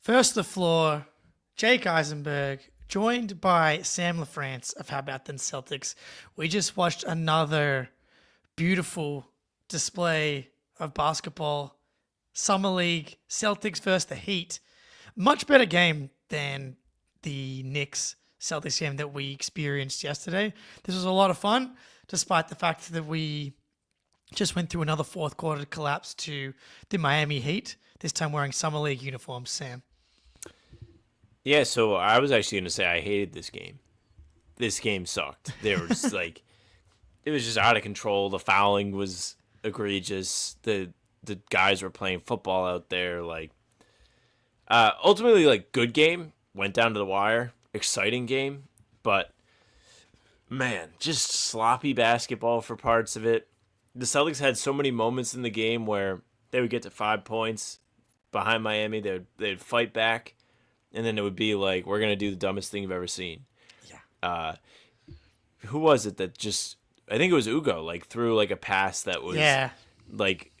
First the floor, Jake Eisenberg, joined by Sam LaFrance of How About Then Celtics. We just watched another beautiful display of basketball. Summer League, Celtics versus the Heat. Much better game than the Knicks Celtics game that we experienced yesterday. This was a lot of fun, despite the fact that we just went through another fourth quarter collapse to the Miami Heat, this time wearing Summer League uniforms, Sam. Yeah, so I was actually going to say I hated this game. This game sucked. There was it was just out of control. The fouling was egregious. The guys were playing football out there. Ultimately, good game. Went down to the wire. Exciting game. But, man, just sloppy basketball for parts of it. The Celtics had so many moments in the game where they would get to 5 points behind Miami. They'd fight back. And then it would be like, we're going to do the dumbest thing you've ever seen. Yeah. Who was it that I think it was Hugo, threw a pass that was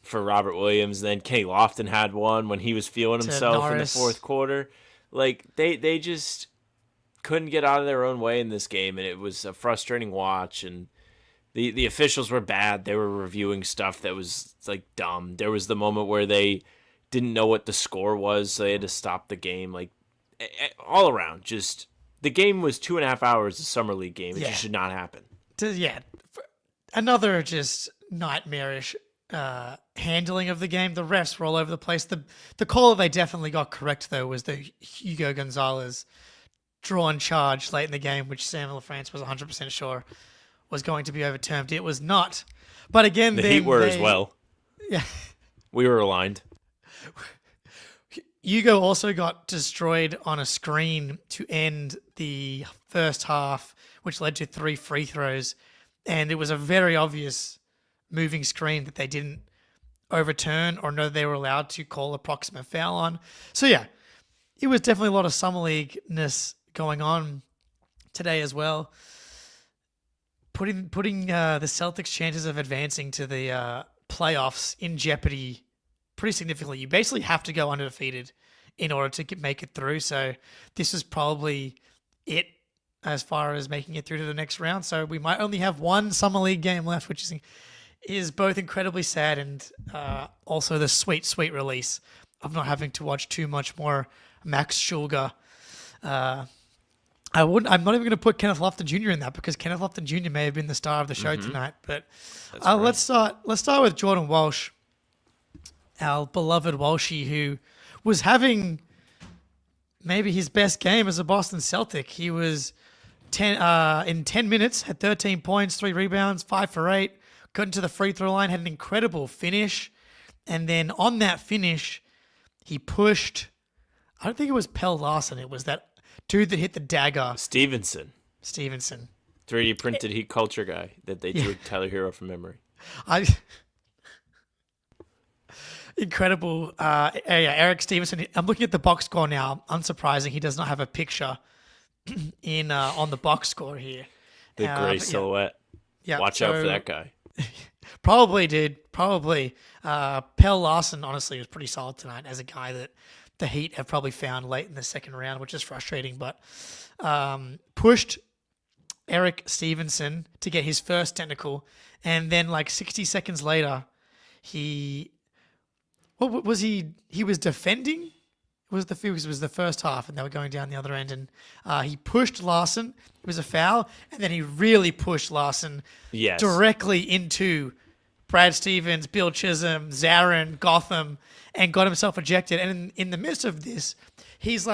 for Robert Williams. Then Kenny Lofton had one when he was feeling himself in the fourth quarter. They just couldn't get out of their own way in this game, and it was a frustrating watch. And the officials were bad. They were reviewing stuff that was dumb. There was the moment where they didn't know what the score was, so they had to stop the game. All around, just the game was 2.5 hours. A summer league game. It just should not happen. Another just nightmarish handling of the game. The refs were all over the place. The call they definitely got correct though was the Hugo Gonzalez drawn charge late in the game, which Sam LaFrance was 100% sure was going to be overturned. It was not. But again, the Heat were as well. Yeah, we were aligned. Hugo also got destroyed on a screen to end the first half, which led to 3 free throws. And it was a very obvious moving screen that they didn't overturn or know they were allowed to call approximate foul on. So, yeah, it was definitely a lot of Summer League-ness going on today as well. Putting the Celtics' chances of advancing to the playoffs in jeopardy pretty significantly. You basically have to go undefeated in order to make it through. So this is probably it as far as making it through to the next round. So we might only have one Summer League game left, which is both incredibly sad and also the sweet, sweet release of not having to watch too much more Max Schulger. I'm not even going to put Kenneth Lofton Jr. in that because Kenneth Lofton Jr. may have been the star of the show tonight. But let's start with Jordan Walsh. Our beloved Walshy, who was having maybe his best game as a Boston Celtic. He was in 10 minutes, had 13 points, 3 rebounds, 5 for 8, got into the free throw line, had an incredible finish. And then on that finish, he pushed, I don't think it was Pell Larson, it was that dude that hit the dagger. Stevenson. 3D printed heat culture guy that they drew Tyler Hero from memory. Incredible. Eric Stevenson. I'm looking at the box score now. Unsurprising, he does not have a picture in on the box score here. The gray silhouette. Yeah. Watch out for that guy. Probably, dude. Probably. Pell Larson, honestly, was pretty solid tonight as a guy that the Heat have probably found late in the second round, which is frustrating, but pushed Eric Stevenson to get his first technical, and then 60 seconds later, what was he? He was defending. It was the first half, and they were going down the other end. And he pushed Larson. It was a foul, and then he really pushed Larson directly into Brad Stevens, Bill Chisholm, Zarin, Gotham, and got himself ejected. And in the midst of this, he's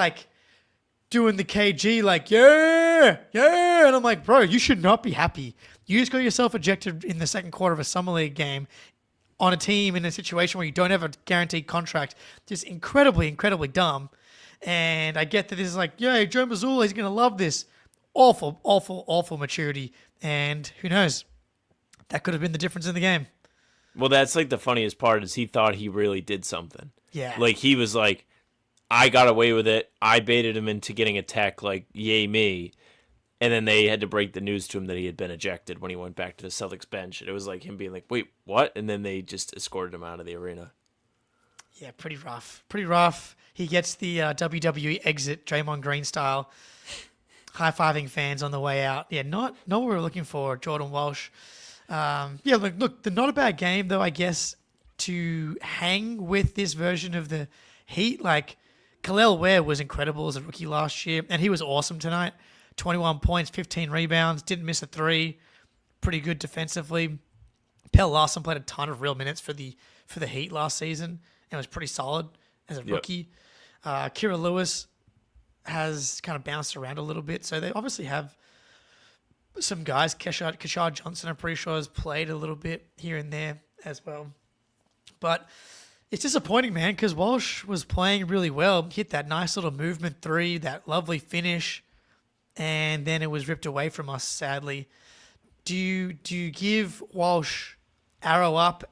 doing the KG, yeah. And I'm like, bro, you should not be happy. You just got yourself ejected in the second quarter of a Summer League game on a team in a situation where you don't have a guaranteed contract. Just incredibly, incredibly dumb. And I get that this is Joe Mazzulla, he's going to love this. Awful, awful, awful maturity. And who knows? That could have been the difference in the game. Well, that's the funniest part is he thought he really did something. Yeah. He was I got away with it. I baited him into getting a tech, yay me. And then they had to break the news to him that he had been ejected when he went back to the Celtics bench. And it was him being wait, what? And then they just escorted him out of the arena. Yeah, pretty rough. Pretty rough. He gets the WWE exit, Draymond Green style, high-fiving fans on the way out. Yeah, not what we were looking for, Jordan Walsh. Yeah, look, not a bad game, though, I guess, to hang with this version of the Heat. Like, Khalil Ware was incredible as a rookie last year, and he was awesome tonight. 21 points, 15 rebounds, didn't miss a three. Pretty good defensively. Pelle Larsson played a ton of real minutes for the Heat last season and was pretty solid as a rookie. Kira Lewis has kind of bounced around a little bit, so they obviously have some guys. Keshad Johnson, I'm pretty sure, has played a little bit here and there as well. But it's disappointing, man, because Walsh was playing really well. Hit that nice little movement three, that lovely finish, and then it was ripped away from us, sadly. Do you give Walsh arrow up,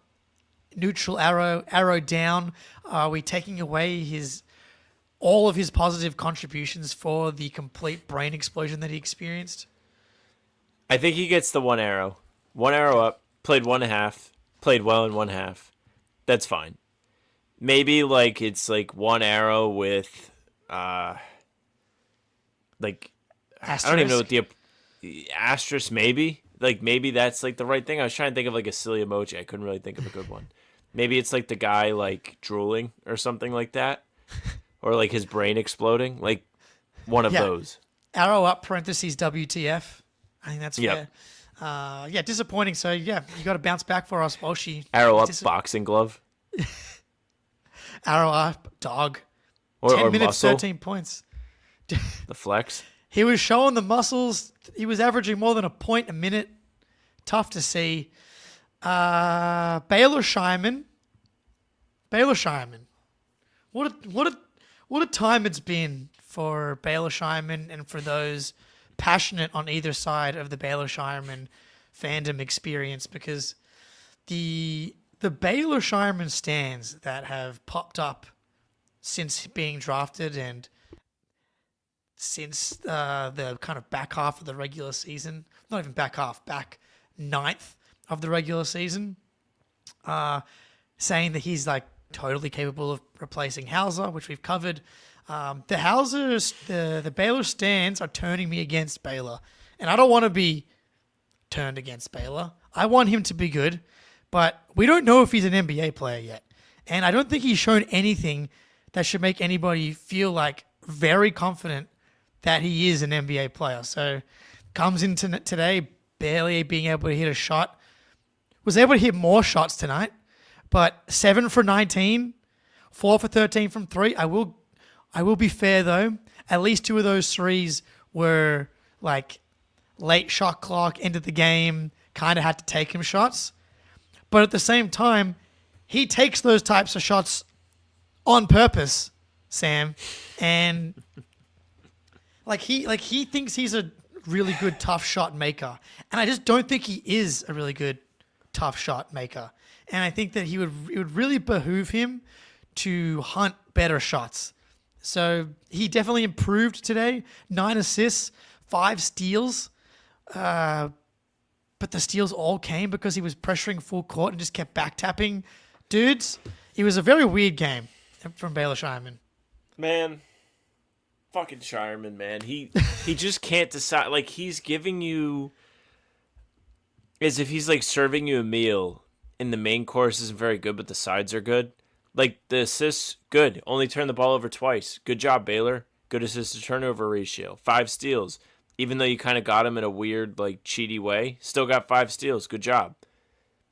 neutral arrow down? Are we taking away all of his positive contributions for the complete brain explosion that he experienced? I think he gets the one arrow. One arrow up, played 1.5, played well in 1/2. That's fine. Maybe like it's like one arrow with like Asterisk? I don't even know what the asterisk maybe. Like maybe that's like the right thing. I was trying to think of like a silly emoji. I couldn't really think of a good one. Maybe it's like the guy like drooling or something like that. Or like his brain exploding. Like one of those. Arrow up, parentheses, WTF. I think that's fair. Disappointing. So, you got to bounce back for us, Walshy. Arrow up, boxing glove. Arrow up, dog. 10 minutes, muscle. 13 points. The flex. He was showing the muscles. He was averaging more than a point a minute. Tough to see. Baylor Shireman. What a time it's been for Baylor Shireman and for those passionate on either side of the Baylor Shireman fandom experience, because the Baylor Shireman stands that have popped up since being drafted and since the kind of back half of the regular season, not even back half, back ninth of the regular season, saying that he's like totally capable of replacing Hauser, which we've covered. The Baylor stands are turning me against Baylor, and I don't want to be turned against Baylor. I want him to be good, but we don't know if he's an NBA player yet, and I don't think he's shown anything that should make anybody feel like very confident that he is an NBA player. So comes into today barely being able to hit a shot. Was able to hit more shots tonight, but 7 for 19, 4 for 13 from 3. I will be fair though. At least 2 of those threes were like late shot clock, end of the game, kind of had to take him shots. But at the same time, he takes those types of shots on purpose, Sam, and he thinks he's a really good tough shot maker, and I just don't think he is a really good tough shot maker. And I think that it would really behoove him to hunt better shots. So he definitely improved today. 9 assists, 5 steals. But the steals all came because he was pressuring full court and just kept back tapping dudes. It was a very weird game from Baylor Shireman. Man, fucking Shireman, man. He just can't decide. Like, he's giving you as if he's like serving you a meal and the main course isn't very good, but the sides are good. Like, the assists, good. Only turned the ball over twice. Good job, Baylor. Good assist to turnover ratio. 5 steals. Even though you kind of got him in a weird, like, cheaty way, still got 5 steals. Good job.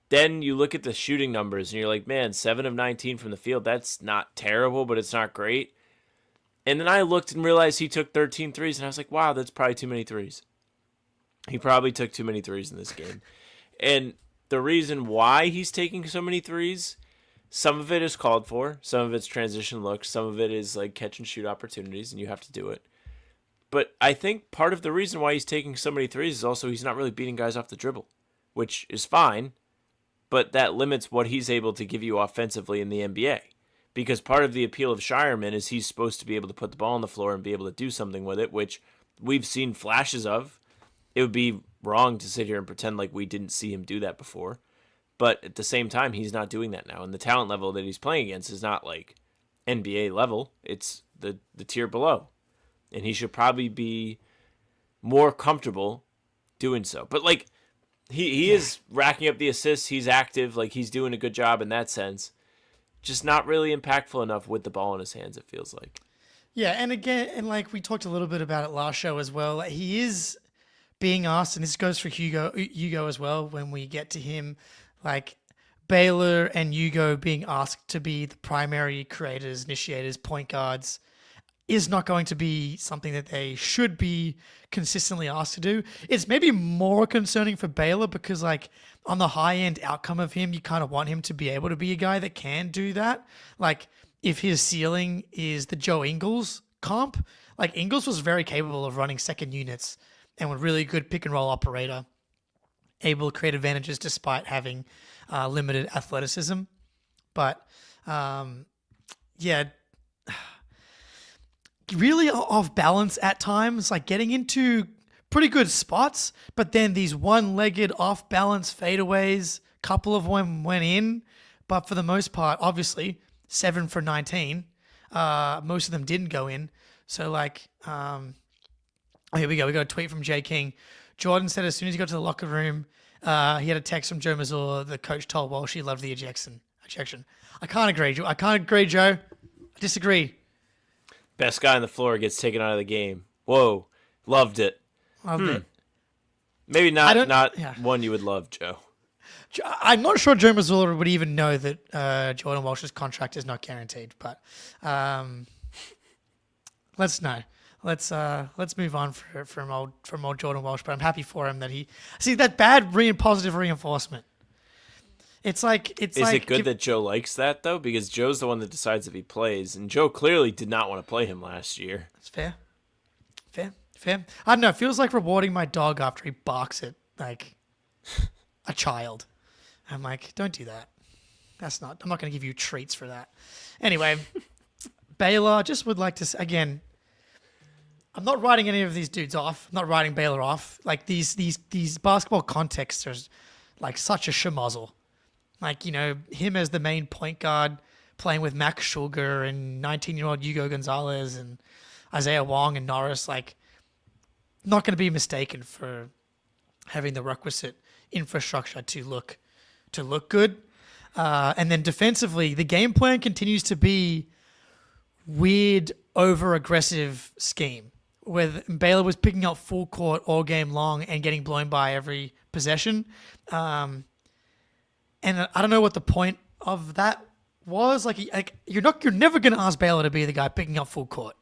Then you look at the shooting numbers and you're like, man, 7 of 19 from the field. That's not terrible, but it's not great. And then I looked and realized he took 13 threes, and I was like, wow, that's probably too many threes. He probably took too many threes in this game. And the reason why he's taking so many threes, some of it is called for. Some of it's transition looks. Some of it is like catch and shoot opportunities, and you have to do it. But I think part of the reason why he's taking so many threes is also he's not really beating guys off the dribble, which is fine, but that limits what he's able to give you offensively in the NBA. Because part of the appeal of Shireman is he's supposed to be able to put the ball on the floor and be able to do something with it, which we've seen flashes of. It would be wrong to sit here and pretend like we didn't see him do that before. But at the same time, he's not doing that now. And the talent level that he's playing against is not like NBA level. It's the tier below. And he should probably be more comfortable doing so. But like he is racking up the assists. He's active. Like he's doing a good job in that sense. Just not really impactful enough with the ball in his hands, it feels like. Yeah, and again, and like we talked a little bit about it last show as well, like he is being asked, and this goes for Hugo as well, when we get to him, like Baylor and Hugo being asked to be the primary creators, initiators, point guards, is not going to be something that they should be consistently asked to do. It's maybe more concerning for Baylor because, like, on the high-end outcome of him, you kind of want him to be able to be a guy that can do that. Like, if his ceiling is the Joe Ingles comp, like, Ingles was very capable of running second units and was really good pick-and-roll operator, able to create advantages despite having limited athleticism. But, yeah, really off balance at times, like getting into pretty good spots, but then these one-legged off balance fadeaways, couple of them went in, but for the most part, obviously 7 for 19, most of them didn't go in. So like, here we go. We got a tweet from Jay King. Jordan said as soon as he got to the locker room, he had a text from Joe Mazzulla. The coach told Walsh he loved the ejection. I can't agree, Joe. I disagree. Best guy on the floor gets taken out of the game. Whoa. Loved it. Loved it. Maybe not one you would love, Joe. I'm not sure Joe Mazzulla would even know that Jordan Walsh's contract is not guaranteed, but let's move on from old Jordan Walsh. But I'm happy for him that he see that bad positive reinforcement. Is it good that Joe likes that, though? Because Joe's the one that decides if he plays, and Joe clearly did not want to play him last year. That's fair. I don't know. It feels like rewarding my dog after he barks at, like, a child. I'm like, don't do that. I'm not going to give you treats for that. Anyway, Baylor, just would like to, again, I'm not writing any of these dudes off. I'm not writing Baylor off. Like, these basketball contexts are, like, such a schmozzle. Like, you know, him as the main point guard playing with Max Schulger and 19-year-old Hugo Gonzalez and Isaiah Wong and Norris, like, not going to be mistaken for having the requisite infrastructure to look good. And then defensively, the game plan continues to be weird, over-aggressive scheme where Baylor was picking up full court all game long and getting blown by every possession. And I don't know what the point of that was. Like you're never going to ask Baylor to be the guy picking up full court.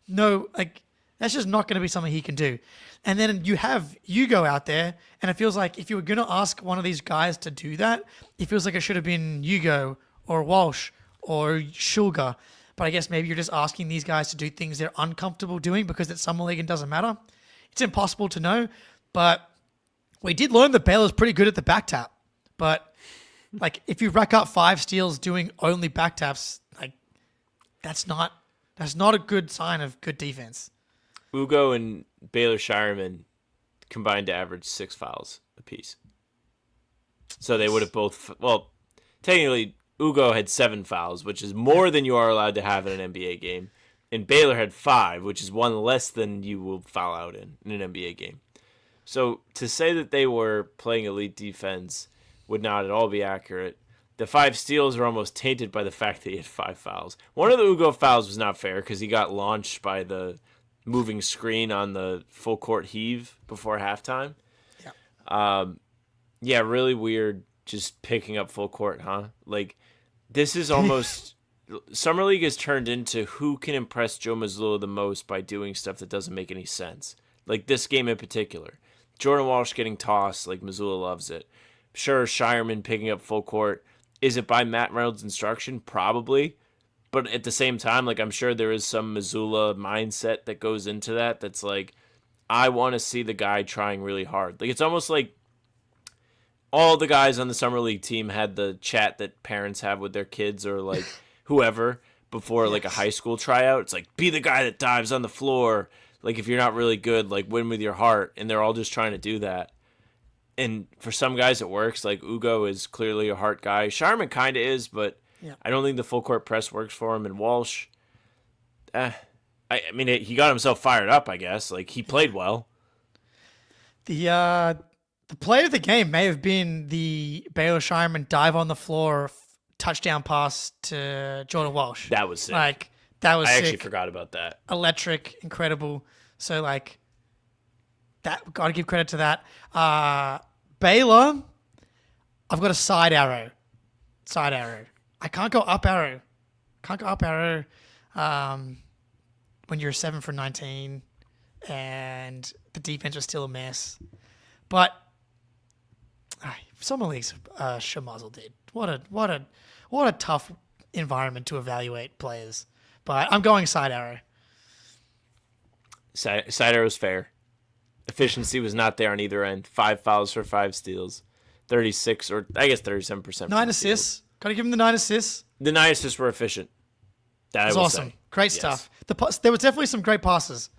No, like that's just not going to be something he can do. And then you have Hugo out there, and it feels like if you were going to ask one of these guys to do that, it feels like it should have been Hugo or Walsh or Schulger. But I guess maybe you're just asking these guys to do things they're uncomfortable doing because it's summer league and doesn't matter. It's impossible to know, but we did learn that Baylor's pretty good at the back tap. But like, if you rack up 5 steals doing only back taps, like that's not a good sign of good defense. Ugo and Baylor Shireman combined to average 6 fouls apiece. So they would have both. Well, technically, Ugo had 7 fouls, which is more than you are allowed to have in an NBA game, and Baylor had 5, which is 1 less than you will foul out in an NBA game. So to say that they were playing elite defense would not at all be accurate. The 5 steals are almost tainted by the fact that he had 5 fouls. One of the Ugo fouls was not fair because he got launched by the moving screen on the full court heave before halftime. Yeah, really weird just picking up full court, huh? Like, this is almost... Summer League has turned into who can impress Joe Mazzulla the most by doing stuff that doesn't make any sense. Like this game in particular. Jordan Walsh getting tossed, like Mazzulla loves it. Sure, Shireman picking up full court. Is it by Matt Reynolds' instruction? Probably. But at the same time, like I'm sure there is some Mazzulla mindset that goes into that. That's like, I want to see the guy trying really hard. Like it's almost like all the guys on the Summer League team had the chat that parents have with their kids or like whoever before like a high school tryout. It's like, be the guy that dives on the floor. Like if you're not really good, like win with your heart. And they're all just trying to do that. And for some guys it works. Like Ugo is clearly a heart guy. Sharman kind of is, but I don't think the full court press works for him. And Walsh, I mean, he got himself fired up, I guess. Like, he played well. The play of the game may have been the Baylor Shireman dive on the floor, touchdown pass to Jordan Walsh. That was sick. Like, that was I sick. actually forgot about that. Electric, incredible. So, like, that got to give credit to that. Baylor, I've got a side arrow. Side arrow. I can't go up arrow. When you're 7 for 19 and the defense was still a mess. But Summer League's Shamazel did. What a tough environment to evaluate players. But I'm going side arrow. Side arrow's fair. Efficiency was not there on either end. 5 fouls for 5 steals. 36 or I guess 37%. 9 assists. Got to give him the 9 assists. The 9 assists were efficient. That was awesome. Say. Great stuff. There was definitely some great passes.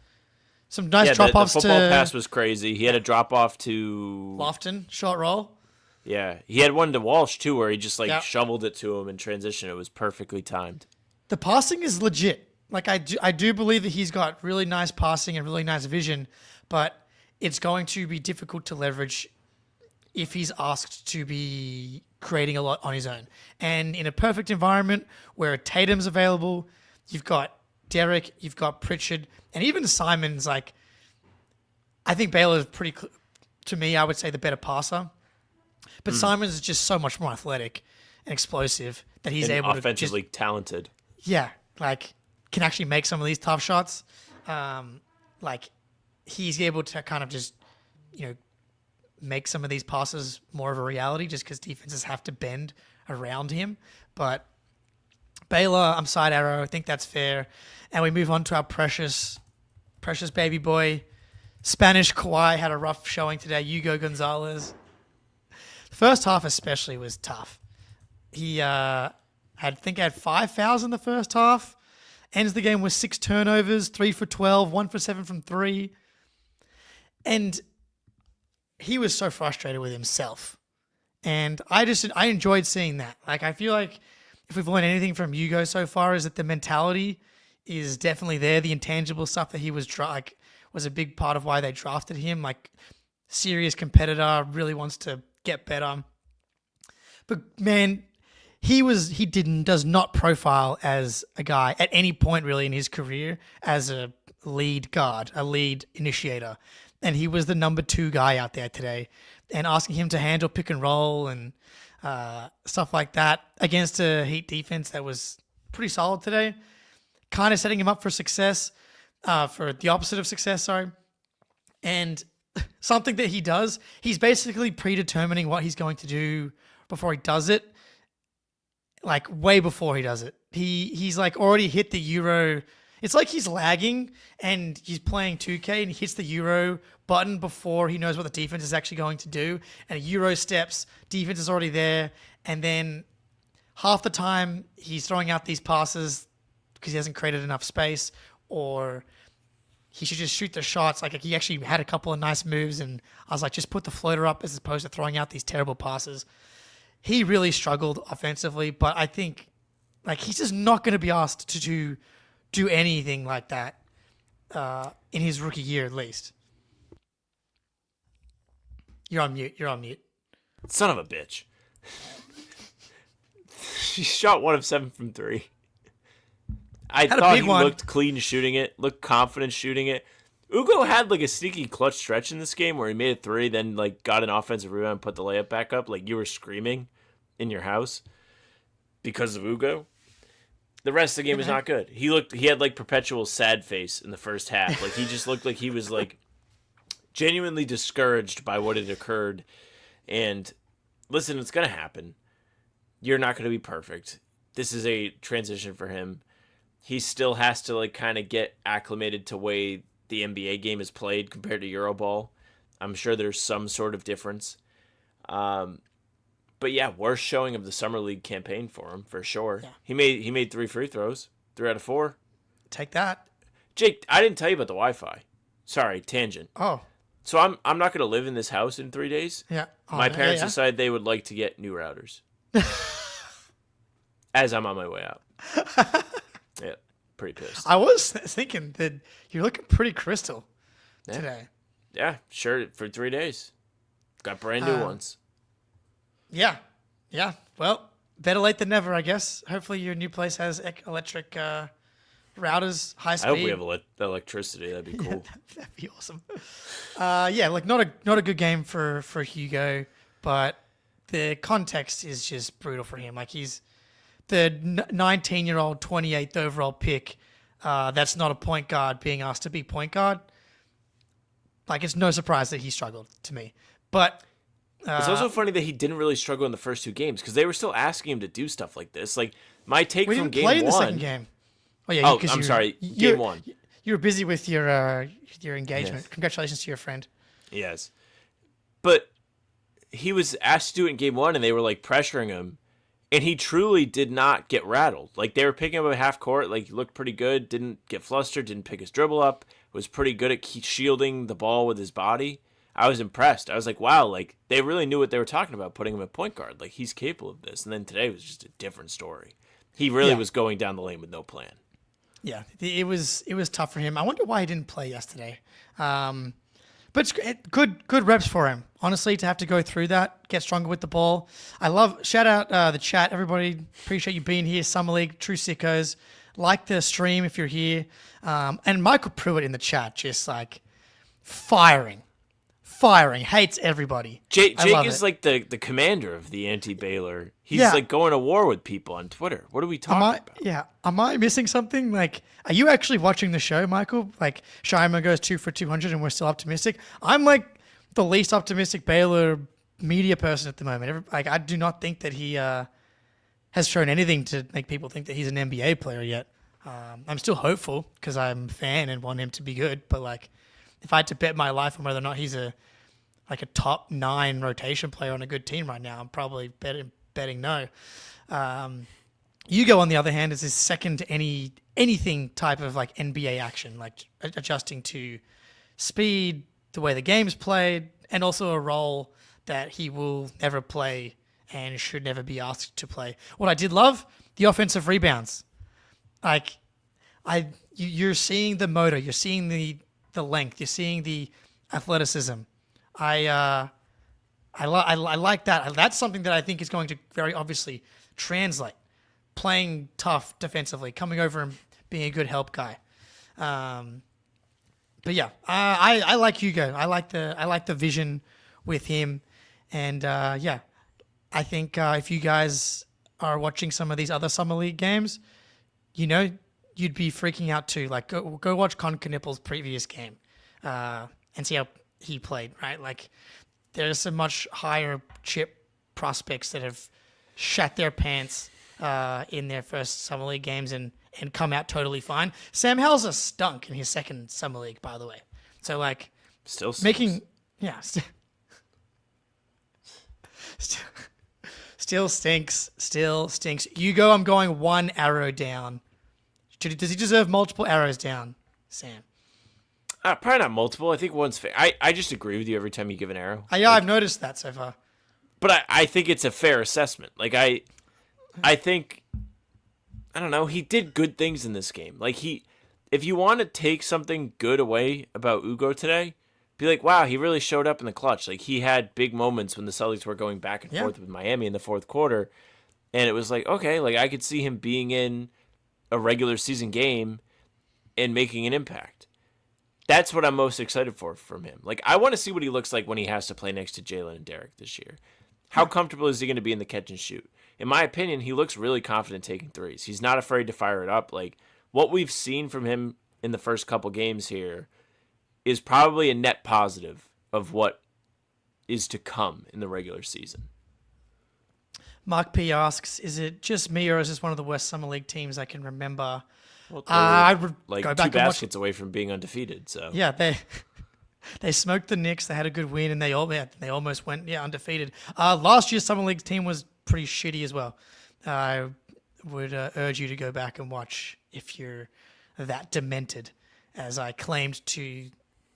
Some nice drop-offs to... The football pass was crazy. He had a drop-off to... Lofton, short roll. Yeah. He had one to Walsh, too, where he just shoveled it to him in transition. It was perfectly timed. The passing is legit. Like, I do believe that he's got really nice passing and really nice vision, but it's going to be difficult to leverage if he's asked to be creating a lot on his own. And in a perfect environment where Tatum's available, you've got Derek, you've got Pritchard, and even Simon's like, I think Baylor's to me, I would say the better passer. But Simon's is just so much more athletic and explosive that he's able to offensively talented. Yeah, like can actually make some of these tough shots. Like he's able to kind of just, make some of these passes more of a reality just because defenses have to bend around him. But Baylor, I'm side arrow. I think that's fair. And we move on to our precious baby boy. Spanish Kawhi had a rough showing today. Hugo Gonzalez. The first half especially was tough. He had 5 fouls in the first half. Ends the game with 6 turnovers, 3 for 12, 1 for 7 from 3. And he was so frustrated with himself. And I enjoyed seeing that. Like, I feel like if we've learned anything from Hugo so far is that the mentality is definitely there. The intangible stuff that he was was a big part of why they drafted him. Like, serious competitor, really wants to get better. But man, does not profile as a guy at any point really in his career as a lead guard, a lead initiator. And he was the number 2 guy out there today. And asking him to handle pick and roll and stuff like that against a Heat defense that was pretty solid today, kind of setting him up for success, for the opposite of success, sorry. And something that he does, he's basically predetermining what he's going to do before he does it, like way before he does it. He's like already hit the Euro. It's like he's lagging and he's playing 2K and he hits the Euro button before he knows what the defense is actually going to do. And Euro steps, defense is already there. And then half the time he's throwing out these passes because he hasn't created enough space, or he should just shoot the shots. Like he actually had a couple of nice moves and I was like, just put the floater up as opposed to throwing out these terrible passes. He really struggled offensively, but I think like he's just not going to be asked to do anything like that in his rookie year at least. You're on mute. Son of a bitch. She shot 1 of 7 from 3. I thought he looked clean shooting it, looked confident shooting it. Ugo had like a sneaky clutch stretch in this game where he made a 3, then like got an offensive rebound and put the layup back up. Like you were screaming in your house because of Ugo. The rest of the game was not good. He had like perpetual sad face in the first half. Like he just looked like he was like genuinely discouraged by what had occurred. And listen, it's going to happen. You're not going to be perfect. This is a transition for him. He still has to like kind of get acclimated to the way the NBA game is played compared to Euroball. I'm sure there's some sort of difference. But yeah, worst showing of the Summer League campaign for him, for sure. Yeah. He made 3 free throws, 3 out of 4. Take that. Jake, I didn't tell you about the Wi-Fi. Sorry, tangent. Oh. So I'm not going to live in this house in 3 days. Yeah. My parents decided they would like to get new routers. As I'm on my way out. Yeah, pretty pissed. I was thinking that you're looking pretty crystal today. Yeah, sure. For 3 days. Got brand new ones. Yeah. Yeah. Well, better late than never, I guess. Hopefully your new place has electric routers, high speed. I hope we have electricity. That'd be cool. Yeah, that'd be awesome. Like not a good game for Hugo, but the context is just brutal for him. Like he's the 19-year-old, 28th overall pick. That's not a point guard being asked to be point guard. Like it's no surprise that he struggled to me. But it's also funny that he didn't really struggle in the first 2 games because they were still asking him to do stuff like this. Like my take from game 1. In the second game. Oh yeah. I'm sorry. Game 1. You were busy with your engagement. Yes. Congratulations to your friend. Yes, but he was asked to do it in game 1, and they were like pressuring him, and he truly did not get rattled. Like they were picking him up at half court. Like he looked pretty good. Didn't get flustered. Didn't pick his dribble up. Was pretty good at shielding the ball with his body. I was impressed. I was like, wow, like they really knew what they were talking about, putting him at point guard. Like he's capable of this. And then today was just a different story. He really was going down the lane with no plan. Yeah, it was tough for him. I wonder why he didn't play yesterday. But it's good reps for him, honestly, to have to go through that, get stronger with the ball. Shout out the chat, everybody. Appreciate you being here. Summer League, True Sickos. Like the stream if you're here. And Michael Pruitt in the chat, just like firing, hates everybody. Jake is like the commander of the anti-Baylor. He's like going to war with people on Twitter. What are we talking about? Yeah. Am I missing something? Like, are you actually watching the show, Michael? Like, Shima goes 2 for 200 and we're still optimistic. I'm like the least optimistic Baylor media person at the moment. I do not think that he has shown anything to make people think that he's an NBA player yet. I'm still hopeful because I'm a fan and want him to be good. But like, if I had to bet my life on whether or not he's a top 9 rotation player on a good team right now, I'm probably betting no. Hugo, on the other hand, is his second to anything type of like NBA action, like adjusting to speed, the way the game's played, and also a role that he will never play and should never be asked to play. What I did love, the offensive rebounds. Like, you're seeing the motor, you're seeing the length, you're seeing the athleticism. I like that. That's something that I think is going to very obviously translate. Playing tough defensively, coming over and being a good help guy. But yeah, I like Hugo. I like the vision with him, and I think if you guys are watching some of these other summer league games, you'd be freaking out too. Like go watch Con Knippel's previous game, and see how he played. Right, like there's some much higher chip prospects that have shat their pants in their first summer league games and come out totally fine. Sam Hauser stunk in his second summer league, by the way. So like, still stinks. making still stinks. Still stinks. Hugo, I'm going 1 arrow down. Does he deserve multiple arrows down, Sam? Probably not multiple. I think one's fair. I just agree with you every time you give an arrow. I've noticed that so far. But I think it's a fair assessment. Like I think, I don't know, he did good things in this game. Like if you want to take something good away about Hugo today, be like, wow, he really showed up in the clutch. Like he had big moments when the Celtics were going back and forth with Miami in the fourth quarter. And it was like, okay, like I could see him being in a regular season game and making an impact. That's what I'm most excited for from him. Like I want to see what he looks like when he has to play next to Jalen and Derek this year. How comfortable is he going to be in the catch and shoot? In my opinion, he looks really confident taking threes. He's not afraid to fire it up. Like what we've seen from him in the first couple games here is probably a net positive of what is to come in the regular season. Mark P asks, is it just me or is this one of the worst summer league teams I can remember? Well, I would like go back 2 baskets away from being undefeated. So yeah, they smoked the Knicks. They had a good win, and they almost went undefeated. Last year's summer league team was pretty shitty as well. I would urge you to go back and watch if you're that demented, as I claimed to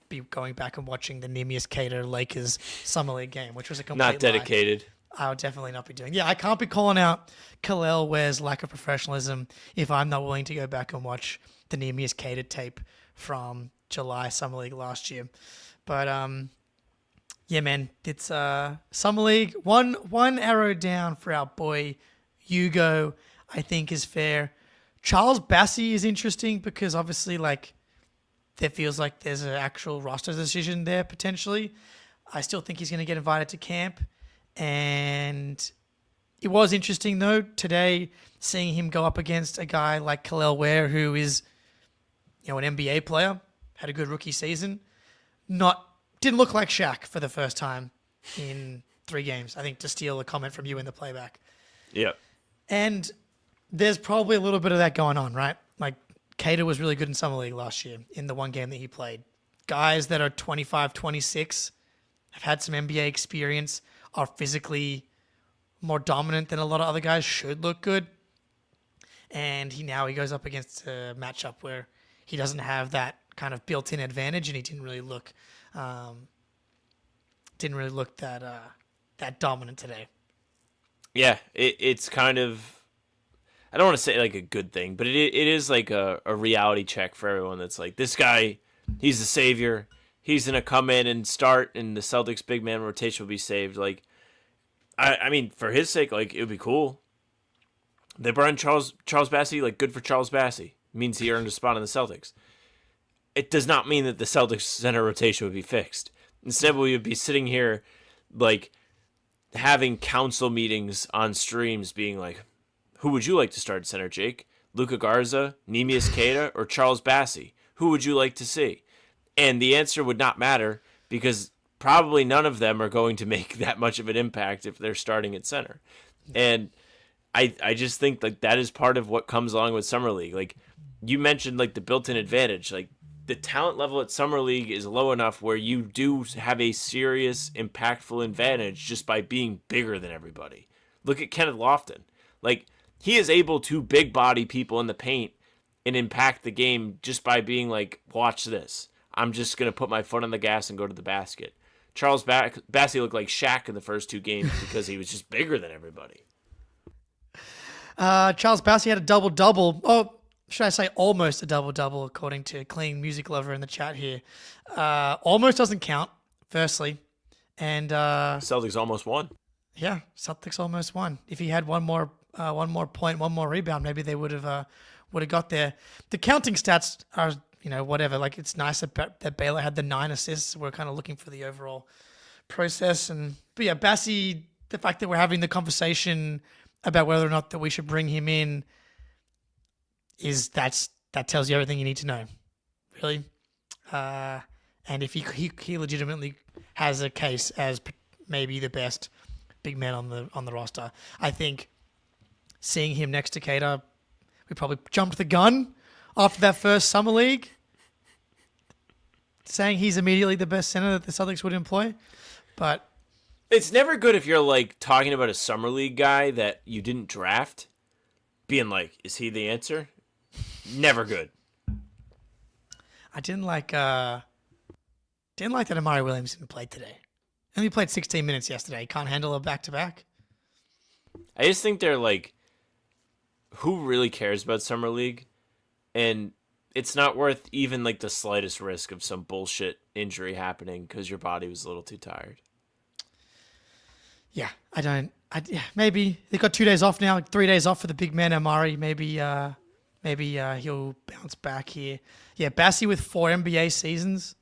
be going back and watching the Neemias Cater Lakers Summer League game, which was a complete not dedicated. Lie. I would definitely not be doing. Yeah, I can't be calling out Khalil Ware's lack of professionalism if I'm not willing to go back and watch the Neemias Cater tape from July Summer League last year. But yeah, man, it's Summer League. One arrow down for our boy Hugo, I think is fair. Charles Bassey is interesting because obviously, like, there feels like there's an actual roster decision there potentially. I still think he's going to get invited to camp. And it was interesting, though, today seeing him go up against a guy like Khalil Ware, who is, an NBA player, had a good rookie season. Didn't look like Shaq for the first time in 3 games, I think, to steal a comment from you in the playback. Yeah. And there's probably a little bit of that going on, right? Like, Cater was really good in Summer League last year in the one game that he played. Guys that are 25, 26 have had some NBA experience, are physically more dominant than a lot of other guys, should look good. And he goes up against a matchup where he doesn't have that kind of built-in advantage, and he didn't really look that dominant today. Yeah, it's kind of, I don't want to say like a good thing, but it is like a reality check for everyone that's like, this guy, he's the savior. He's going to come in and start, and the Celtics big man rotation will be saved. Like, I mean, for his sake, like, it would be cool. They brought in Charles Bassey, like, good for Charles Bassey. It means he earned a spot in the Celtics. It does not mean that the Celtics center rotation would be fixed. Instead, we would be sitting here, like, having council meetings on streams being like, who would you like to start center, Jake? Luka Garza, Neemias Queta, or Charles Bassey? Who would you like to see? And the answer would not matter because probably none of them are going to make that much of an impact if they're starting at center. And I just think like that is part of what comes along with Summer League. Like you mentioned, like the built-in advantage, like the talent level at Summer League is low enough where you do have a serious, impactful advantage just by being bigger than everybody. Look at Kenneth Lofton. Like he is able to big body people in the paint and impact the game just by being like, watch this. I'm just going to put my foot on the gas and go to the basket. Charles Bassey looked like Shaq in the first 2 games because he was just bigger than everybody. Charles Bassey had a double-double. Oh, should I say almost a double-double, according to Clean Music Lover in the chat here. Almost doesn't count, firstly. And Celtics almost won. Yeah, Celtics almost won. If he had one more point, one more rebound, maybe they would have got there. The counting stats are, whatever. Like, it's nice that Baylor had the 9 assists. We're kind of looking for the overall process. But yeah, Bassey, the fact that we're having the conversation about whether or not that we should bring him in that tells you everything you need to know, really. And if he legitimately has a case as maybe the best big man on the roster, I think seeing him next to Cater, we probably jumped the gun after that first Summer League, saying he's immediately the best center that the Celtics would employ. But it's never good if you're like talking about a Summer League guy that you didn't draft, being like, is he the answer? Never good. I didn't like that Amari Williams didn't play today. He only played 16 minutes yesterday. He can't handle a back-to-back. I just think they're like, who really cares about Summer League? And it's not worth even like the slightest risk of some bullshit injury happening because your body was a little too tired. Yeah, maybe they got 2 days off now, 3 days off for the big man Amari. Maybe he'll bounce back here. Yeah, Bassey with 4 NBA seasons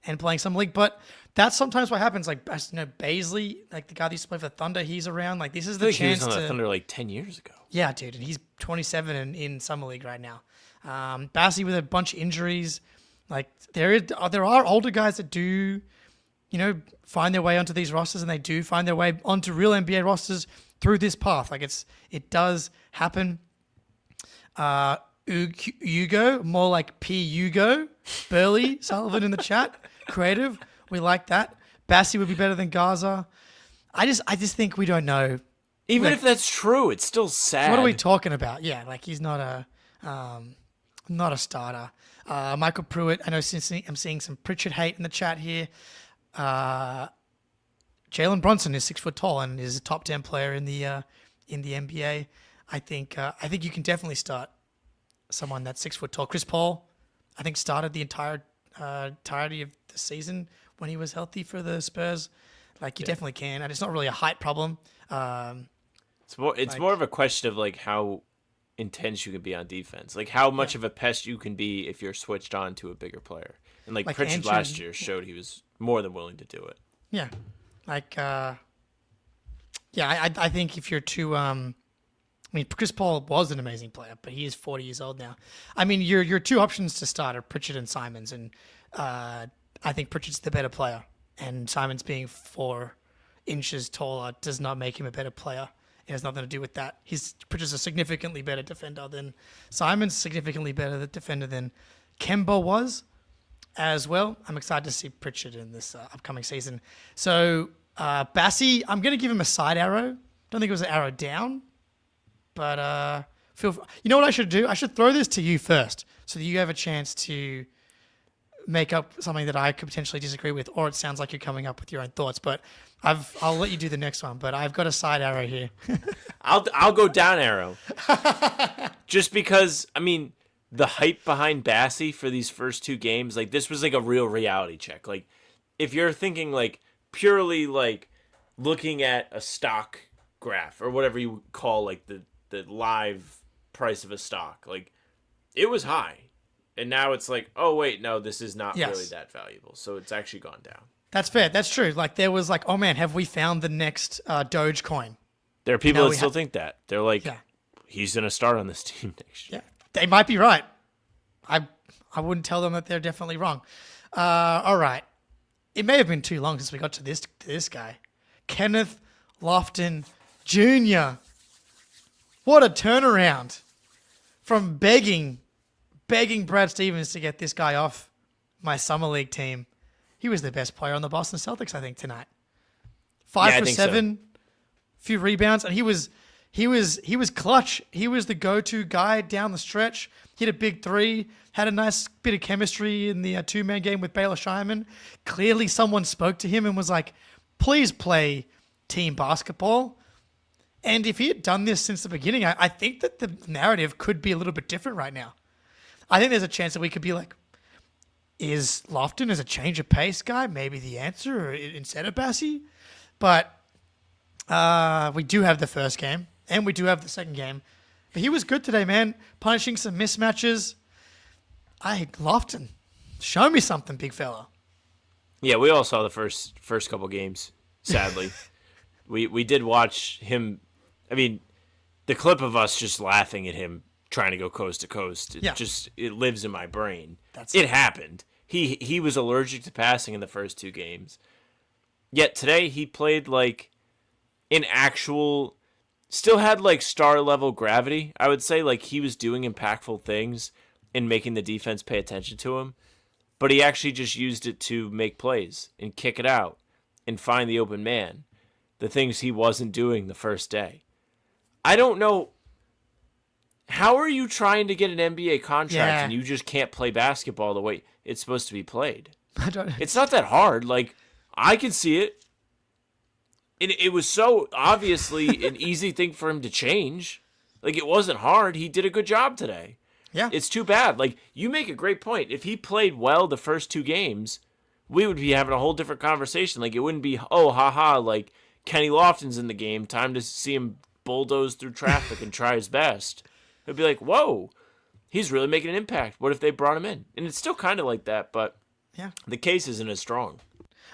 and playing Summer League, but that's sometimes what happens. Like, Baisley, like the guy that used to play for the Thunder, he's around. Like, this is the chance he was on the Thunder like 10 years ago. Yeah, dude, and he's 27 and in Summer League right now. Bassey with a bunch of injuries. Like, there are older guys that do, find their way onto these rosters, and they do find their way onto real NBA rosters through this path. Like, it does happen. Hugo, more like P. Hugo. Burley, Sullivan in the chat. Creative. We like that. Bassey would be better than Garza. I just think we don't know. Even if that's true, it's still sad. What are we talking about? Yeah, like he's not a Not a starter. Michael Pruitt. I know I'm seeing some Pritchard hate in the chat here. Jalen Brunson is 6 foot tall and is a top 10 player in the NBA. I think you can definitely start someone that's 6 foot tall. Chris Paul, I think, started the entirety of the season when he was healthy for the Spurs. Like, you definitely can, and it's not really a height problem. It's more of a question of like how intense you can be on defense, like how much of a pest you can be if you're switched on to a bigger player. And like Pritchard last year showed he was more than willing to do it. Yeah, I think if you're too, I mean, Chris Paul was an amazing player, but he is 40 years old now. I mean, your two options to start are Pritchard and Simons, and I think Pritchard's the better player, and Simons being 4 inches taller does not make him a better player. It has nothing to do with that. Pritchard's a significantly better defender than Simons, significantly better defender than Kemba was as well. I'm excited to see Pritchard in this upcoming season. So, Bassi, I'm going to give him a side arrow. Don't think it was an arrow down, but you know what I should do? I should throw this to you first so that you have a chance to make up something that I could potentially disagree with, or it sounds like you're coming up with your own thoughts. But I'll let you do the next one. But I've got a side arrow here. I'll go down arrow, just because I mean the hype behind Bassi for these first 2 games, like this was like a real reality check. Like if you're thinking like purely like looking at a stock graph or whatever you would call like the live price of a stock, like it was high. And now it's like, oh, wait, no, this is not really that valuable. So it's actually gone down. That's fair. That's true. Like, there was like, oh, man, have we found the next Dogecoin? There are people that still think that. They're like, he's going to start on this team next year. Yeah, they might be right. I wouldn't tell them that they're definitely wrong. All right. It may have been too long since we got to this guy. Kenneth Lofton Jr. What a turnaround from begging Brad Stevens to get this guy off my summer league team. He was the best player on the Boston Celtics, I think, tonight. 5 for 7, few rebounds, and he was clutch. He was the go-to guy down the stretch. Hit a big 3, had a nice bit of chemistry in the 2-man game with Baylor Shireman. Clearly, someone spoke to him and was like, "Please play team basketball." And if he had done this since the beginning, I think that the narrative could be a little bit different right now. I think there's a chance that we could be like, is Lofton as a change of pace guy maybe the answer instead of Bassi? But we do have the first game, and we do have the second game. But he was good today, man, punishing some mismatches. Lofton, show me something, big fella. Yeah, we all saw the first couple games, sadly. we did watch him. I mean, the clip of us just laughing at him trying to go coast to coast. It lives in my brain. It happened. He was allergic to passing in the first 2 games. Yet today he played like an actual, still had like star level gravity. I would say like he was doing impactful things and making the defense pay attention to him. But he actually just used it to make plays and kick it out and find the open man. The things he wasn't doing the first day. I don't know. How are you trying to get an NBA contract and you just can't play basketball the way it's supposed to be played? It's not that hard. Like, I can see it. It was so obviously an easy thing for him to change. Like, it wasn't hard. He did a good job today. Yeah. It's too bad. Like, you make a great point. If he played well the first 2 games, we would be having a whole different conversation. Like, it wouldn't be, oh, haha, like, Kenny Lofton's in the game. Time to see him bulldoze through traffic and try his best. It'd be like, whoa, he's really making an impact. What if they brought him in? And it's still kind of like that, but the case isn't as strong.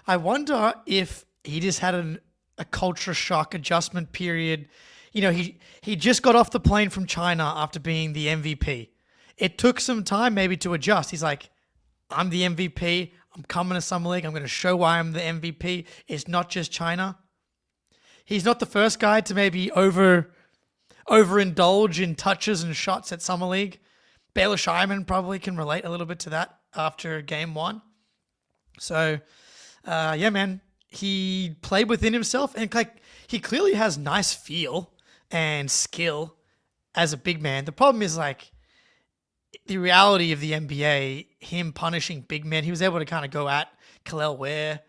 I wonder if he just had a culture shock adjustment period. You know, he just got off the plane from China after being the MVP. It took some time maybe to adjust. He's like, I'm the MVP. I'm coming to Summer League. I'm going to show why I'm the MVP. It's not just China. He's not the first guy to maybe overindulge in touches and shots at Summer League. Baylor Shireman probably can relate a little bit to that after game 1. So, man, he played within himself, and like he clearly has nice feel and skill as a big man. The problem is like the reality of the NBA, him punishing big men, he was able to kind of go at Kel'el Ware.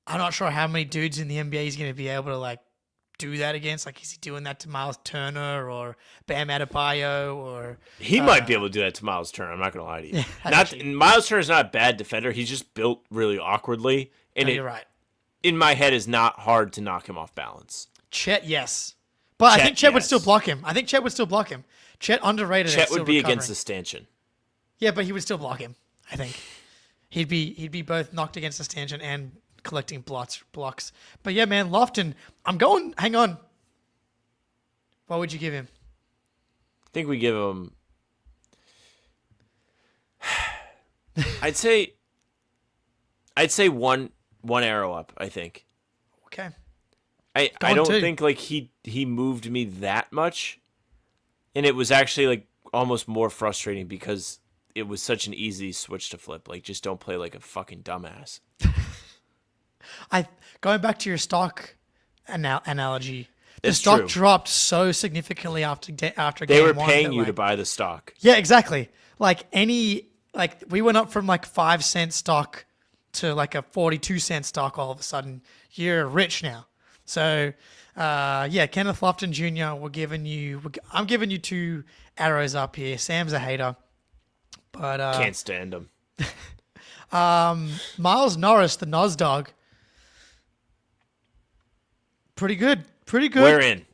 I'm not sure how many dudes in the NBA he's going to be able to like do that against. Like, is he doing that to Miles Turner or Bam Adebayo? Or he might be able to do that to Miles Turner. I'm not going to lie to you. Yeah, Miles Turner's not a bad defender. He's just built really awkwardly, and you're right. In my head, is not hard to knock him off balance. Chet, yes, but I think Chet would still block him. Chet underrated. Chet would be against the stanchion. Yeah, but he would still block him. I think he'd be both knocked against the stanchion and collecting blocks. But yeah, man, Lofton. Hang on. What would you give him? I think we give him. I'd say one arrow up. I think. Okay. I don't think like he moved me that much, and it was actually like almost more frustrating because it was such an easy switch to flip. Like, just don't play like a fucking dumbass. Going back to your stock analogy, the It's stock true. dropped so significantly after They game were one paying that, you to like, buy the stock. Yeah, exactly. Like we went up from like 5 cent stock to like a 42 cent stock all of a sudden. You're rich now. So yeah, Kenneth Lofton Jr. I'm giving you 2 arrows up here. Sam's a hater, but Can't stand him. Miles Norris, the Nos dog, pretty good. We're in.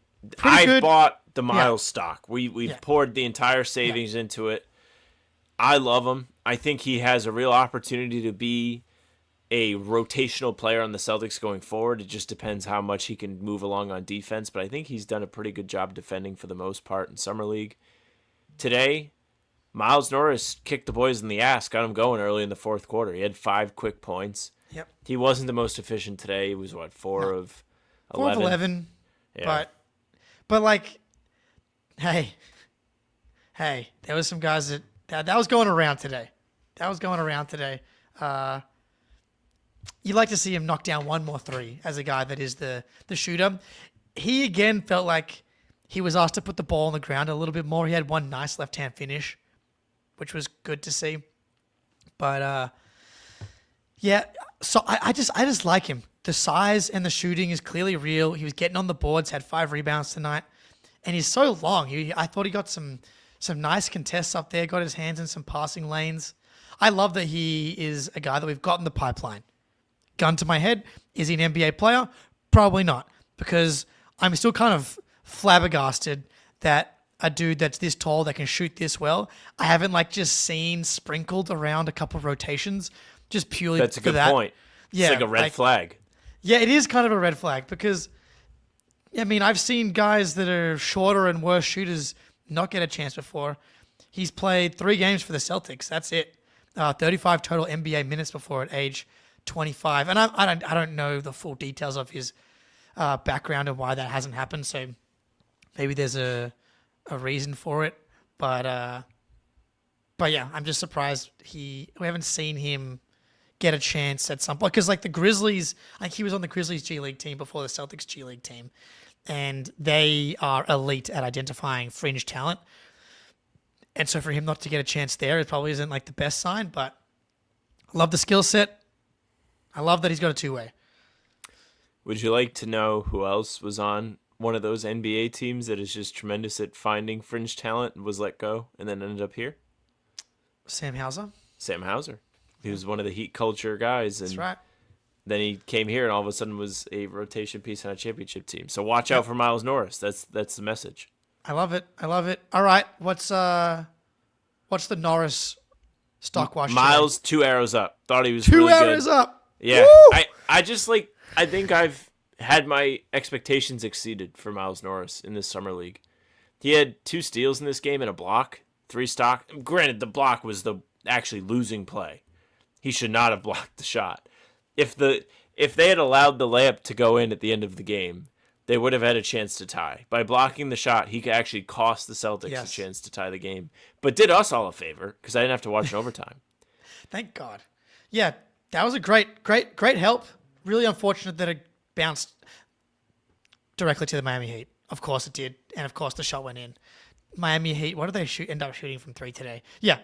I bought the Miles Yeah. stock. We've poured the entire savings into it. I love him. I think he has a real opportunity to be a rotational player on the Celtics going forward. It just depends how much he can move along on defense, but I think he's done a pretty good job defending for the most part in Summer League. Today, Miles Norris kicked the boys in the ass, got him going early in the fourth quarter. He had 5 quick points. Yep. He wasn't the most efficient today. He was, 4 of 11? 4 of 11. Yeah. But like, hey, there was some guys that was going around today. You like to see him knock down one more 3 as a guy that is the shooter. He again felt like he was asked to put the ball on the ground a little bit more. He had one nice left-hand finish, which was good to see. But yeah, so I just like him. The size and the shooting is clearly real. He was getting on the boards, had 5 rebounds tonight, and he's so long. I thought he got some nice contests up there, got his hands in some passing lanes. I love that he is a guy that we've got in the pipeline. Gun to my head, is he an NBA player? Probably not, because I'm still kind of flabbergasted that a dude that's this tall that can shoot this well, I haven't like just seen sprinkled around a couple of rotations just purely That's a for good that. point. Yeah, it's like a red flag. Yeah, it is kind of a red flag because, I mean, I've seen guys that are shorter and worse shooters not get a chance before. He's played 3 games for the Celtics. That's it. 35 total NBA minutes before at age 25. And I don't know the full details of his background and why that hasn't happened. So maybe there's a reason for it. But yeah, I'm just surprised we haven't seen him get a chance at some point. Because like the Grizzlies, like he was on the Grizzlies G League team before the Celtics G League team. And they are elite at identifying fringe talent. And so for him not to get a chance there, it probably isn't like the best sign, but I love the skill set. I love that he's got a 2-way. Would you like to know who else was on one of those NBA teams that is just tremendous at finding fringe talent and was let go and then ended up here? Sam Hauser. Sam Hauser. He was one of the Heat culture guys. And That's right. then he came here and all of a sudden was a rotation piece on a championship team. So watch out for Miles Norris. That's the message. I love it. All right. What's the Norris stock watch? Miles, today? 2 arrows up. Thought he was 2 really arrows good. up. Yeah. Woo! I think I've had my expectations exceeded for Miles Norris in this summer league. He had 2 steals in this game and a block, 3 stock. Granted, the block was the actually losing play. He should not have blocked the shot. If they had allowed the layup to go in at the end of the game, they would have had a chance to tie. By blocking the shot, he could actually cost the Celtics a chance to tie the game, but did us all a favor because I didn't have to watch it overtime. Thank God. Yeah, that was a great help. Really unfortunate that it bounced directly to the Miami Heat. Of course it did, and of course the shot went in. Miami Heat. What did they end up shooting from three today? Yeah.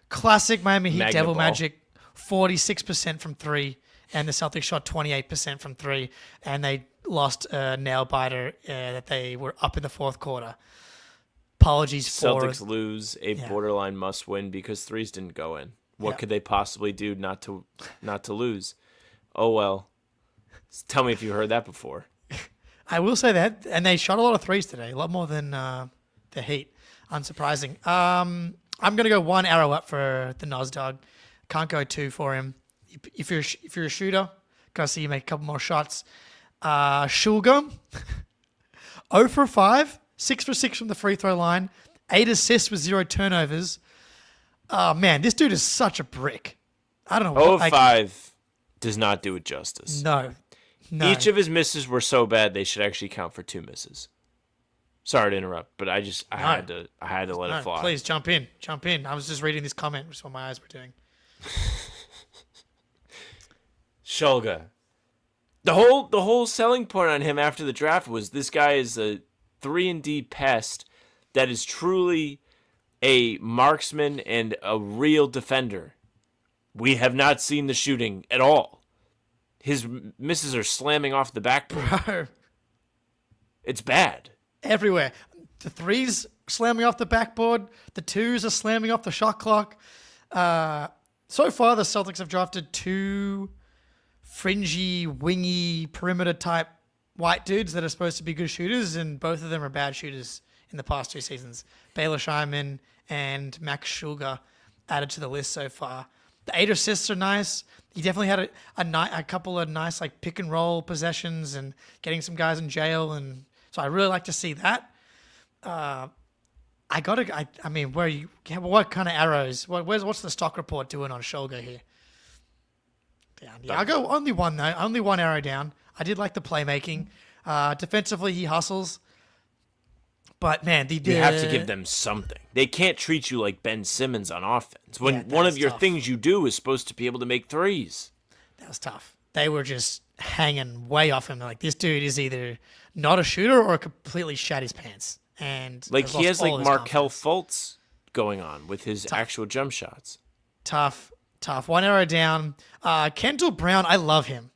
Classic Miami Heat Devil Magic, 46% from three. And the Celtics shot 28% from three. And they lost a nail biter that they were up in the fourth quarter. Apologies for... Celtics lose a borderline must win because threes didn't go in. What could they possibly do not to lose? Oh, well. Tell me if you heard that before. I will say that. And they shot a lot of threes today. A lot more than the Heat. Unsurprising. I'm going to go one arrow up for the Nos dog. Can't go two for him. If you're a shooter, gotta see you make a couple more shots. Shulga, 0 for 5, 6 for 6 from the free throw line, 8 assists with 0 turnovers. Oh man, this dude is such a brick. I don't know. 0 of 5 does not do it justice. No. Each of his misses were so bad they should actually count for 2 misses. Sorry to interrupt, but I had to let it fly. Please jump in. I was just reading this comment, which is what my eyes were doing. Shulga. The whole selling point on him after the draft was this guy is a 3-and-D pest that is truly a marksman and a real defender. We have not seen the shooting at all. His misses are slamming off the backboard. Bro. It's bad. Everywhere. The threes slamming off the backboard. The twos are slamming off the shot clock. So far, the Celtics have drafted 2 fringy, wingy, perimeter-type white dudes that are supposed to be good shooters, and both of them are bad shooters in the past 2 seasons. Baylor Scheinman and Max Shulga added to the list so far. The 8 assists are nice. He definitely had a couple of nice like pick-and-roll possessions and getting some guys in jail, and so I really like to see that. I mean, what kind of arrows? What's the stock report doing on Shulga here? Down. Yeah, I'll go only one though. Only one arrow down. I did like the playmaking. Defensively, he hustles. But man, you have to give them something. They can't treat you like Ben Simmons on offense. When one of your things you do is supposed to be able to make threes. That was tough. They were just hanging way off him. Like, this dude is either not a shooter or completely shat his pants. And like, he has like Markelle Fultz going on with his actual jump shots. Tough. One arrow down. Kendall Brown, I love him.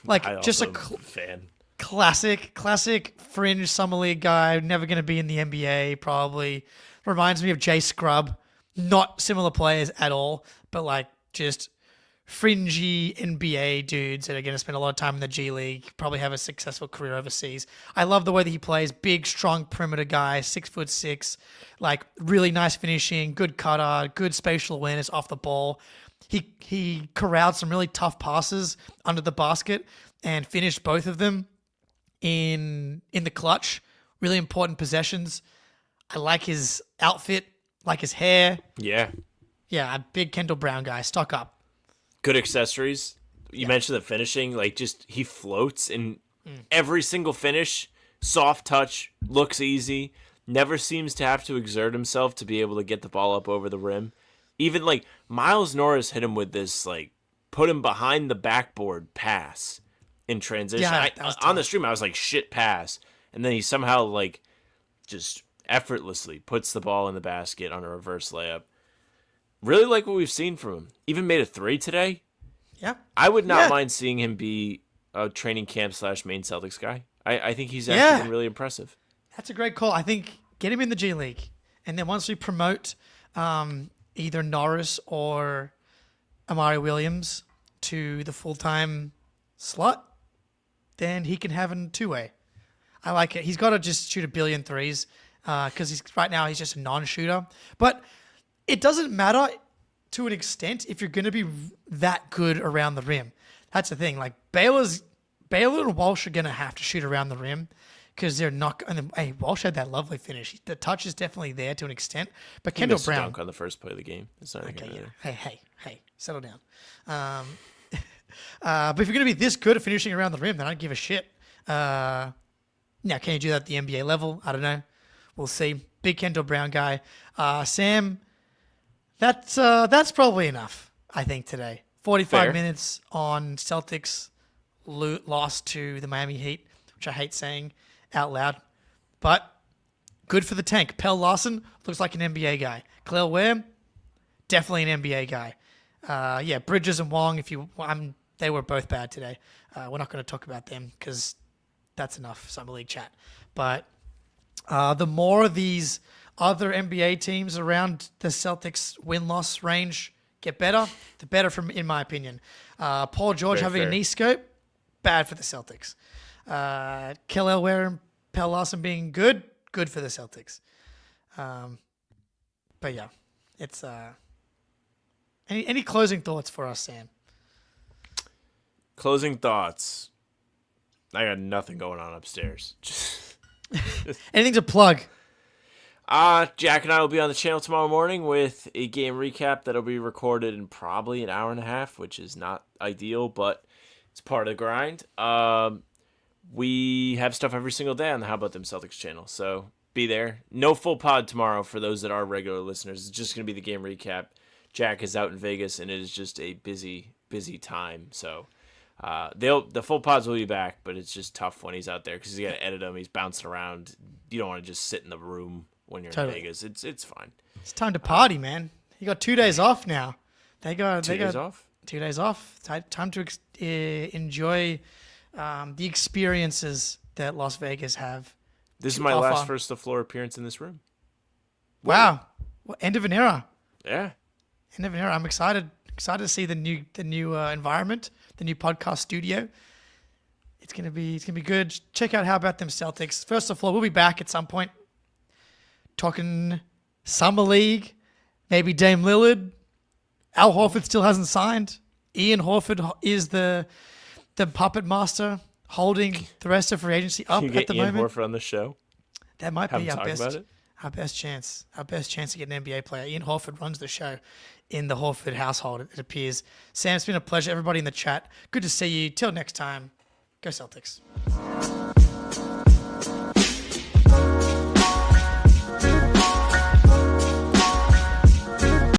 Like, just a fan. Classic fringe summer league guy. Never going to be in the NBA, probably. Reminds me of Jay Scrubb. Not similar players at all, but like just fringy NBA dudes that are going to spend a lot of time in the G League, probably have a successful career overseas. I love the way that he plays. Big, strong perimeter guy, 6'6", like really nice finishing, good cutter, good spatial awareness off the ball. He corralled some really tough passes under the basket and finished both of them in the clutch. Really important possessions. I like his outfit, like his hair. Yeah, a big Kendall Brown guy. Stock up. Good accessories. You mentioned the finishing. Like, just he floats in every single finish. Soft touch, looks easy. Never seems to have to exert himself to be able to get the ball up over the rim. Even like Miles Norris hit him with this, like, put him behind the backboard pass in transition. Yeah, on the stream, I was like, shit pass. And then he somehow, like, just effortlessly puts the ball in the basket on a reverse layup. Really like what we've seen from him. Even made a 3 today. Yeah. I would not mind seeing him be a training camp / main Celtics guy. I think he's actually been really impressive. That's a great call. I think get him in the G League. And then once we promote either Norris or Amari Williams to the full-time slot, then he can have a 2-way. I like it. He's got to just shoot 1 billion threes because right now he's just a non-shooter. But it doesn't matter to an extent if you're going to be that good around the rim. That's the thing. Like, Baylor and Walsh are going to have to shoot around the rim because they're not. And hey, Walsh had that lovely finish. The touch is definitely there to an extent. But Kendall Brown dunk on the first play of the game. It's not okay. Yeah. Hey, settle down. But if you're going to be this good at finishing around the rim, then I don't give a shit. Now, can you do that at the NBA level? I don't know. We'll see. Big Kendall Brown guy. Sam. That's probably enough, I think, today. 45 minutes on Celtics lost to the Miami Heat, which I hate saying out loud. But good for the tank. Pell Larson looks like an NBA guy. Khalil Ware, definitely an NBA guy. Bridges and Wong, they were both bad today. We're not going to talk about them because that's enough summer league chat. But the more these other NBA teams around the Celtics win-loss range get better, the better, in my opinion. Paul George having a knee scope, bad for the Celtics. Khalil Ware and Pell Larson being good for the Celtics. But yeah, it's any closing thoughts for us, Sam? Closing thoughts. I got nothing going on upstairs. Anything to plug? Jack and I will be on the channel tomorrow morning with a game recap that'll be recorded in probably an hour and a half, which is not ideal, but it's part of the grind. We have stuff every single day on the How About Them Celtics channel, so be there. No full pod tomorrow for those that are regular listeners. It's just going to be the game recap. Jack is out in Vegas, and it is just a busy, busy time, so the full pods will be back, but it's just tough when he's out there because he's got to edit them. He's bouncing around. You don't want to just sit in the room when you're in Vegas. It's fine. It's time to party, man. You got 2 days off now. They got 2 days off. 2 days off. Time to enjoy the experiences that Las Vegas have. This is my last First the Floor appearance in this room. Wow. Well, end of an era. Yeah. End of an era. I'm excited to see the new environment, the new podcast studio. It's gonna be good. Check out How About Them Celtics. First the Floor. We'll be back at some point. Talking Summer League, maybe Dame Lillard. Al Horford still hasn't signed. Ian Horford is the puppet master holding the rest of free agency up at the moment. Ian Horford on the show? That might be our best chance. Our best chance to get an NBA player. Ian Horford runs the show in the Horford household, it appears. Sam, it's been a pleasure. Everybody in the chat, good to see you. Till next time, go Celtics.